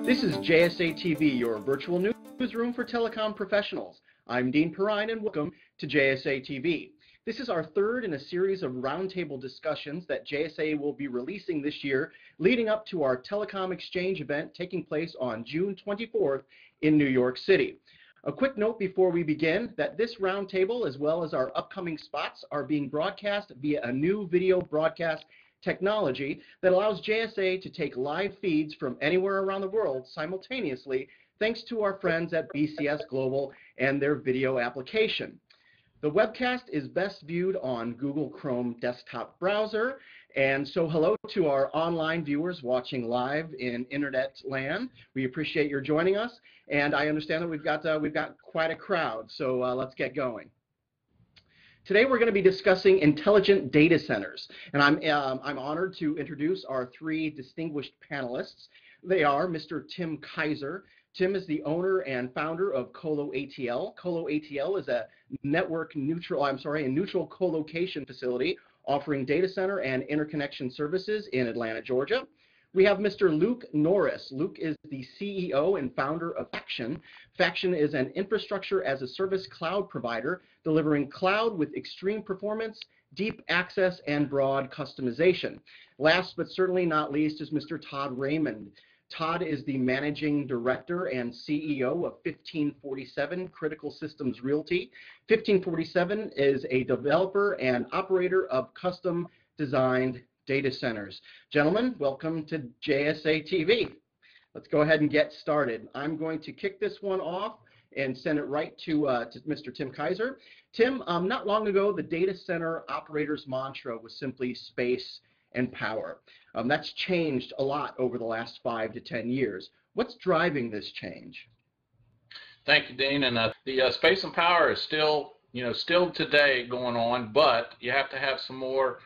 This is JSA TV, your virtual newsroom for telecom professionals. I'm Dean Perrine, and welcome to JSA TV. This is our third in a series of roundtable discussions that JSA will be releasing this year, leading up to our Telecom Exchange event taking place on June 24th in New York City. A quick note before we begin that this roundtable, as well as our upcoming spots, are being broadcast via a new video broadcast technology that allows JSA to take live feeds from anywhere around the world simultaneously, thanks to our friends at BCS Global and their video application. The webcast is best viewed on Google Chrome desktop browser, and so hello to our online viewers watching live in internet land. We appreciate your joining us, and I understand that we've got quite a crowd, so let's get going. Today we're going to be discussing intelligent data centers, and I'm honored to introduce our three distinguished panelists. They are Mr. Tim Kiser. Tim is the owner and founder of Colo ATL. Colo ATL is a neutral co-location facility offering data center and interconnection services in Atlanta, Georgia. We have Mr. Luke Norris. Luke is the CEO and founder of Faction. Faction is an infrastructure as a service cloud provider delivering cloud with extreme performance, deep access, and broad customization. Last but certainly not least is Mr. Todd Raymond. Todd is the managing director and CEO of 1547 Critical Systems Realty. 1547 is a developer and operator of custom designed data centers. Gentlemen, welcome to JSA TV. Let's go ahead and get started. I'm going to kick this one off and send it right to Mr. Tim Kiser. Tim, not long ago, the data center operator's mantra was simply space and power. That's changed a lot over the last 5 to 10 years. What's driving this change? Thank you, Dean. And the space and power is still today going on, but you have to have some more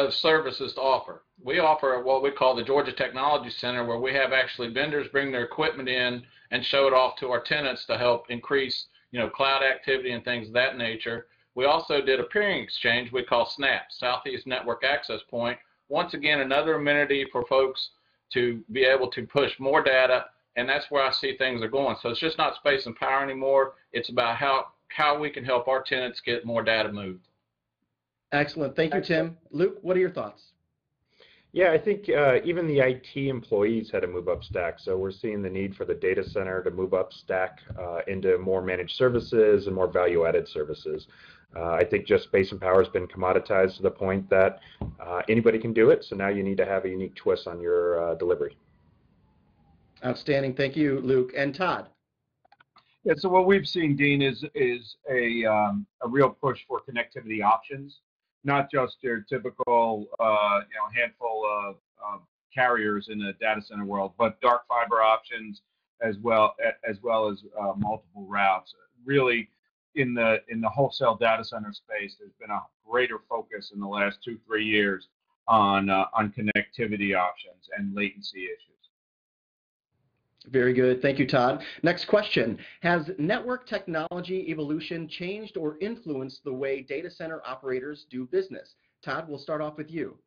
services to offer. We offer what we call the Georgia Technology Center, where we have actually vendors bring their equipment in and show it off to our tenants to help increase, cloud activity and things of that nature. We also did a peering exchange we call SNAP, Southeast Network Access Point. Once again, another amenity for folks to be able to push more data, and that's where I see things are going. So it's just not space and power anymore. It's about how we can help our tenants get more data moved. Excellent. Thank you, Tim. Luke, what are your thoughts? Yeah, I think even the IT employees had to move up stack. So we're seeing the need for the data center to move up stack into more managed services and more value-added services. I think just space and power has been commoditized to the point that anybody can do it. So now you need to have a unique twist on your delivery. Outstanding. Thank you, Luke. And Todd? Yeah, so what we've seen, Dean, is a real push for connectivity options. Not just your typical handful of carriers in the data center world, but dark fiber options as well as multiple routes. Really, in the wholesale data center space, there's been a greater focus in the last 2-3 years on connectivity options and latency issues. Very good. Thank you, Todd. Next question. Has network technology evolution changed or influenced the way data center operators do business? Todd, we'll start off with you.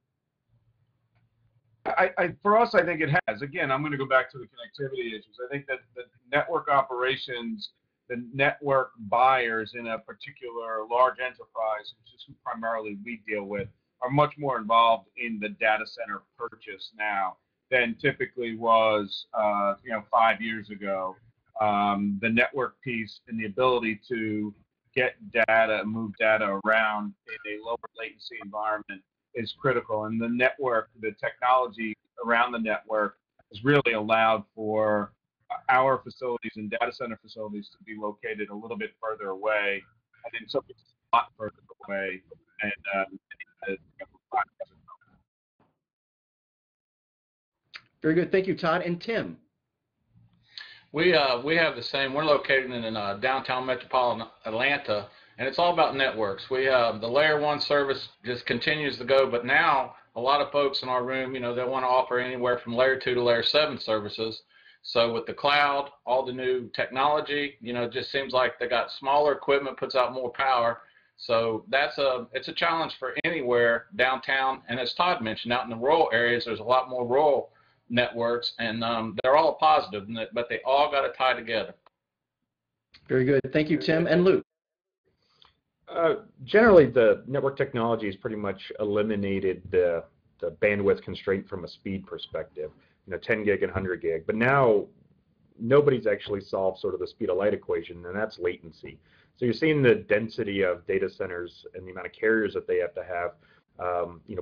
For us, I think it has. Again, I'm going to go back to the connectivity issues. I think that the network operations, the network buyers in a particular large enterprise, which is who primarily we deal with, are much more involved in the data center purchase now than typically was 5 years ago. The network piece and the ability to get data and move data around in a lower latency environment is critical. And the network, the technology around the network has really allowed for our facilities and data center facilities to be located a little bit further away, and in some cases a lot further away. And very good. Thank you, Todd. And Tim? We have the same. We're located in downtown metropolitan Atlanta, and it's all about networks. We have the layer 1 service just continues to go, but now a lot of folks in our room, they want to offer anywhere from layer 2 to layer 7 services. So with the cloud, all the new technology, it just seems like they got smaller equipment, puts out more power. So it's a challenge for anywhere downtown, and as Todd mentioned, out in the rural areas, there's a lot more rural networks, and they're all positive, but they all got to tie together. Very good. Thank you, Tim. And Luke? Generally, the network technology has pretty much eliminated the bandwidth constraint from a speed perspective, 10 gig and 100 gig. But now nobody's actually solved sort of the speed of light equation, and that's latency. So you're seeing the density of data centers and the amount of carriers that they have to have,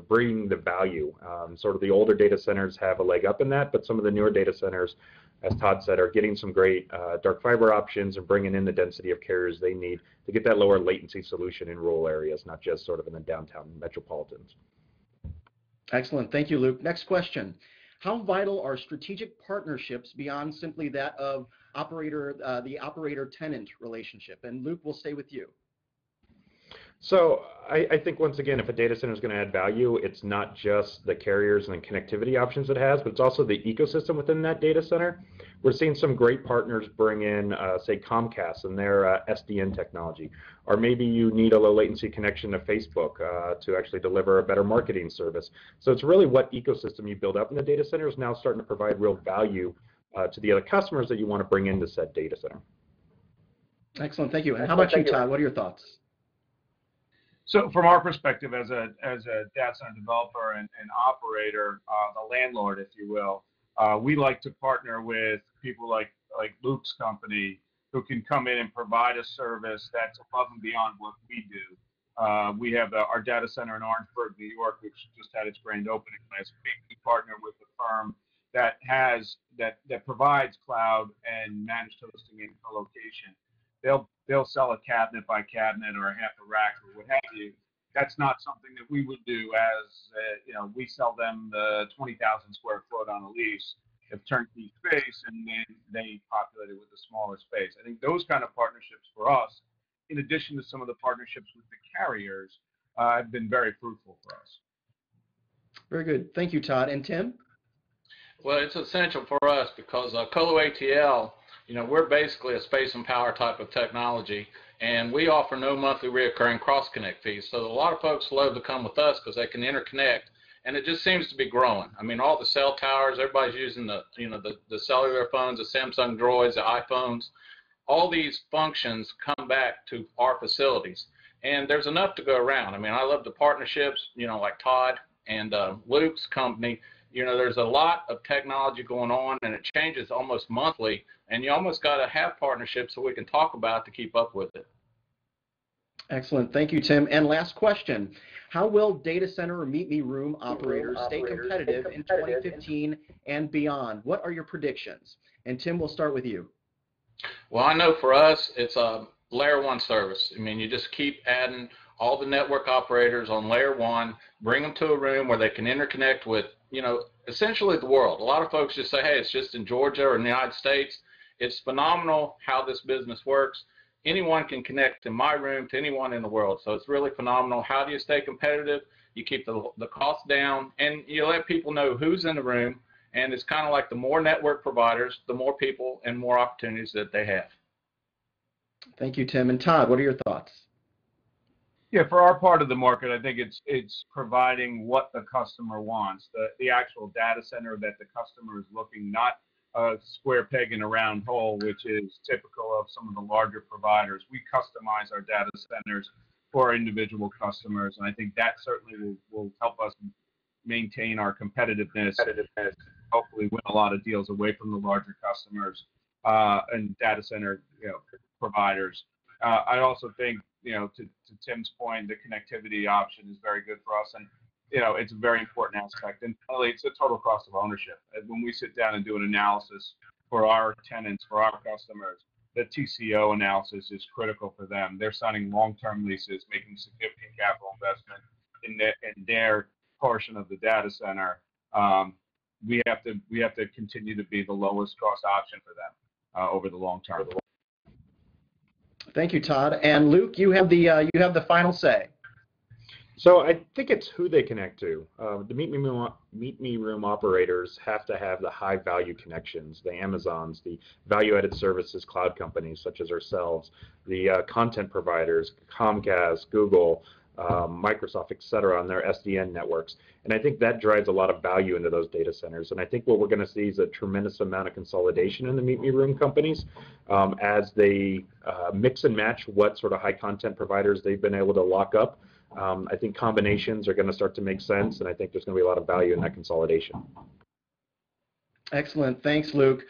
bringing the value. Sort of the older data centers have a leg up in that, but some of the newer data centers, as Todd said, are getting some great dark fiber options and bringing in the density of carriers they need to get that lower latency solution in rural areas, not just sort of in the downtown metropolitans. Excellent. Thank you, Luke. Next question. How vital are strategic partnerships beyond simply that of the operator-tenant relationship? And Luke, we'll stay with you. So I think, once again, if a data center is going to add value, it's not just the carriers and the connectivity options it has, but it's also the ecosystem within that data center. We're seeing some great partners bring in, say, Comcast and their SDN technology. Or maybe you need a low latency connection to Facebook to actually deliver a better marketing service. So it's really what ecosystem you build up in the data center is now starting to provide real value to the other customers that you want to bring into said data center. Excellent. Thank you. And how about you, Todd? What are your thoughts? So from our perspective as a data center developer and operator, the landlord, if you will, we like to partner with people like Luke's company, who can come in and provide a service that's above and beyond what we do. We have our data center in Orangeburg, New York, which just had its grand opening last week. We partner with a firm that provides cloud and managed hosting and co-location. They'll sell a cabinet by cabinet or a half a rack or what have you. That's not something that we would do as, we sell them the 20,000 square foot on a lease of turnkey space, and then they populate it with a smaller space. I think those kind of partnerships for us, in addition to some of the partnerships with the carriers, have been very fruitful for us. Very good. Thank you, Todd. And Tim? Well, it's essential for us because Colo ATL, we're basically a space and power type of technology, and we offer no monthly reoccurring cross-connect fees. So a lot of folks love to come with us because they can interconnect, and it just seems to be growing. I mean, all the cell towers, everybody's using the cellular phones, the Samsung Droids, the iPhones. All these functions come back to our facilities, and there's enough to go around. I mean, I love the partnerships, like Todd and Luke's company. There's a lot of technology going on, and it changes almost monthly, and you almost got to have partnerships so we can talk about it to keep up with it. Excellent. Thank you, Tim. And last question. How will data center or meet me room operators stay competitive in 2015 and beyond? What are your predictions? And Tim, we'll start with you. Well, I know for us, it's a layer one service. I mean, you just keep adding all the network operators on layer one, bring them to a room where they can interconnect with, essentially the world. A lot of folks just say, hey, it's just in Georgia or in the United States. It's phenomenal how this business works. Anyone can connect in my room to anyone in the world. So it's really phenomenal. How do you stay competitive? You keep the cost down, and you let people know who's in the room. And it's kind of like the more network providers, the more people and more opportunities that they have. Thank you, Tim. And Todd, what are your thoughts? Yeah, for our part of the market, I think it's providing what the customer wants, the actual data center that the customer is looking, not a square peg in a round hole, which is typical of some of the larger providers. We customize our data centers for our individual customers, and I think that certainly will help us maintain our competitiveness, hopefully win a lot of deals away from the larger customers and data center providers. I also think, to Tim's point, the connectivity option is very good for us, and it's a very important aspect. And finally, it's a total cost of ownership. When we sit down and do an analysis for our tenants, for our customers, the TCO analysis is critical for them. They're signing long-term leases, making significant capital investment in their portion of the data center. We have to continue to be the lowest cost option for them over the long term. Thank you, Todd. And Luke, you have the final say. So I think it's who they connect to. The Meet Me Room operators have to have the high value connections, the Amazons, the value added services cloud companies such as ourselves, the content providers, Comcast, Google, Microsoft, et cetera, on their SDN networks. And I think that drives a lot of value into those data centers. And I think what we're going to see is a tremendous amount of consolidation in the Meet Me Room companies as they mix and match what sort of high content providers they've been able to lock up. I think combinations are going to start to make sense, and I think there's going to be a lot of value in that consolidation. Excellent. Thanks, Luke.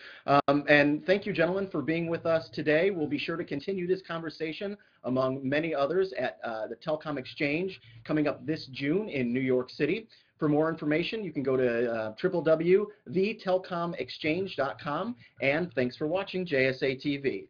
And thank you, gentlemen, for being with us today. We'll be sure to continue this conversation among many others at the Telecom Exchange coming up this June in New York City. For more information, you can go to www.thetelecomexchange.com. And thanks for watching JSA TV.